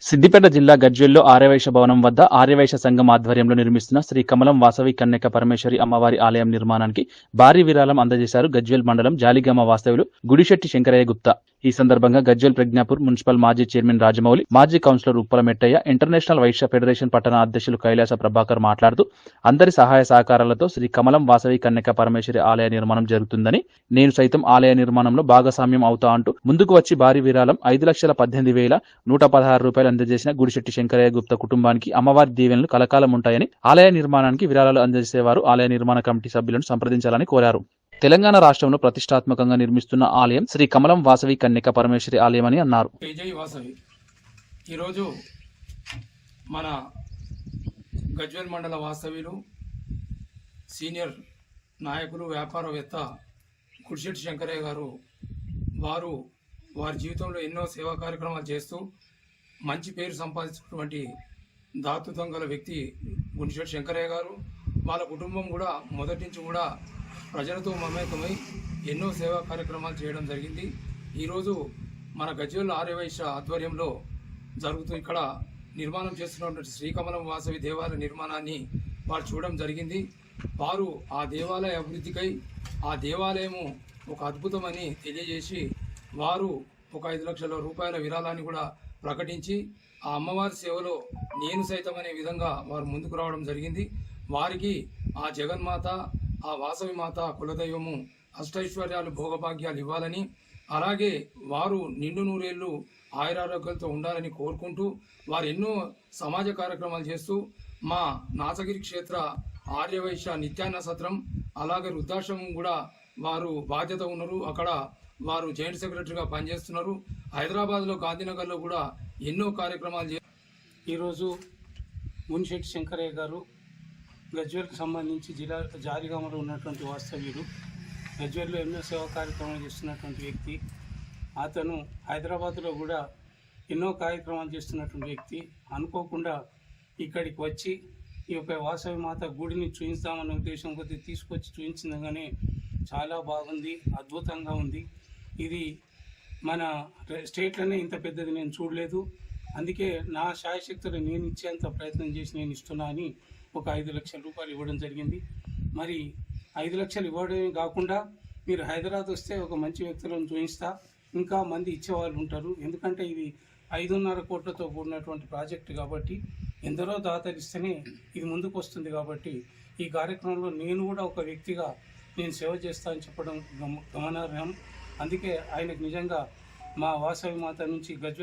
సిద్దిపేట జిల్లా గజ్వేల్లో ఆర్యవైశ్య భవనం వద్ద ఆర్యవైశ్య సంఘం ఆధ్వర్యంలో నిర్మిస్తున్న శ్రీ కమలం వాసవి కన్యక పరమేశ్వరి అమ్మవారి ఆలయం నిర్మాణానికి భారీ విరాళం అందజేశారు గజ్వేల్ మండలం జాలిగామ వాస్తవ్యులు గుడిశెట్టి శంకరయ్య గుప్తా. ఈ సందర్భంగా గజ్వేల్ ప్రజ్ఞాపూర్ మున్సిపల్ మాజీ చైర్మన్ రాజమౌళి, మాజీ councillor Uppala Mettaiah, international Vaishya federation పట్టణ అధ్యక్షులు కైలాస ప్రభాకర్ మాట్లాడుతూ అందరి సహాయ సహకారాలతో శ్రీ కమలం వాసవి కన్యక పరమేశ్వరి ఆలయ నిర్మాణం జరుగుతుందని, నేను సైతం ఆలయ నిర్మాణంలో భాగస్వామ్యం అవుతా అంటూ ముందుకు వచ్చి భారీ విరాళం 5,18,116 రూపాయలు అందజేసిన గుడిశెట్టి శంకరయ్య గుప్తా కుటుంబానికి అమ్మవారి దీవెనలు కలకాలం ఉంటాయని, ఆలయ నిర్మాణానికి విరాళాలు అందజేసేవారు ఆలయ నిర్మాణ కమిటీ సభ్యులను సంప్రదించాలని కోరారు. తెలంగాణ రాష్ట్రంలో ప్రతిష్టాత్మకంగా నిర్మిస్తున్న ఆలయం శ్రీ కమలం వాసవి కన్యక పరమేశ్వరి ఆలయం అని అన్నారు. ఈరోజు మన గజ్వేల్ మండల వాస్తవ్యులు, సీనియర్ నాయకులు, వ్యాపారవేత్త గుడిశెట్టి శంకరయ్య గారు వారి జీవితంలో ఎన్నో సేవా కార్యక్రమాలు చేస్తూ మంచి పేరు సంపాదించినటువంటి దాతృత్వం గల వ్యక్తి గుడిశెట్టి శంకరయ్య గారు. వాళ్ళ కుటుంబం కూడా మొదటి నుంచి కూడా ప్రజలతో మమేకమై ఎన్నో సేవా కార్యక్రమాలు చేయడం జరిగింది. ఈరోజు మన గజ్వేల్ ఆర్యవైశ్య ఆధ్వర్యంలో ఇక్కడ నిర్మాణం చేస్తున్నటువంటి శ్రీకమలం వాసవి దేవాలయ నిర్మాణాన్ని వారు చూడడం జరిగింది. వారు ఆ దేవాలయ అభివృద్ధికై ఆ దేవాలయము ఒక అద్భుతమని తెలియజేసి వారు ఒక 5 లక్షల రూపాయల విరాళాన్ని కూడా ప్రకటించి ఆ అమ్మవారి సేవలో నేను సైతం అనే విధంగా వారు ముందుకు రావడం జరిగింది. వారికి ఆ జగన్మాత, ఆ వాసవి మాత కులదైవము అష్టైశ్వర్యాలు, భోగభాగ్యాలు ఇవ్వాలని, అలాగే వారు నిండు నూరేళ్లు ఆయురారోగ్యాలతో ఉండాలని కోరుకుంటూ వారు ఎన్నో సమాజ కార్యక్రమాలు చేస్తూ మా నాచగిరి క్షేత్ర ఆర్యవైశ్య నిత్యాన్న సత్రం, అలాగే వృద్ధాశ్రమం కూడా వారు బాధ్యత ఉన్నారు. అక్కడ వారు జాయింట్ సెక్రటరీగా పనిచేస్తున్నారు. హైదరాబాద్లో గాంధీనగర్లో కూడా ఎన్నో కార్యక్రమాలు ఈరోజు మునిశెట్టి శంకరయ్య గారు గజ్వేల్కి సంబంధించి జాలిగామలో ఉన్నటువంటి వాస్తవ్యుడు, గజ్వేల్లో ఎన్నో సేవా కార్యక్రమాలు చేస్తున్నటువంటి వ్యక్తి. అతను హైదరాబాద్లో కూడా ఎన్నో కార్యక్రమాలు చేస్తున్నటువంటి వ్యక్తి. అనుకోకుండా ఇక్కడికి వచ్చి ఈ యొక్క వాసవి మాత గుడిని చూపిస్తామన్న ఉద్దేశం కొద్ది తీసుకొచ్చి చూపించిందగానే చాలా బాగుంది, అద్భుతంగా ఉంది. ఇది మన స్టేట్లోనే ఇంత పెద్దది నేను చూడలేదు. అందుకే నా శాయశక్తులు నేను ఇచ్చేంత ప్రయత్నం చేసి నేను ఇస్తున్నా అని ఒక 5 లక్షల రూపాయలు ఇవ్వడం జరిగింది. మరి 5 లక్షలు ఇవ్వడమే కాకుండా మీరు హైదరాబాద్ వస్తే ఒక మంచి వ్యక్తులను చూపిస్తా, ఇంకా మంది ఇచ్చేవాళ్ళు ఉంటారు. ఎందుకంటే ఇది 5.5 కోట్లతో కూడినటువంటి ప్రాజెక్టు కాబట్టి ఎందరో దాతలు ఇస్తేనే ఇది ముందుకు వస్తుంది. కాబట్టి ఈ కార్యక్రమంలో నేను కూడా ఒక వ్యక్తిగా నేను సేవ చేస్తా అని చెప్పడం గమనార్హం. అందుకే ఆయనకు నిజంగా మా వాసవి మాత నుంచి గజ్వేల్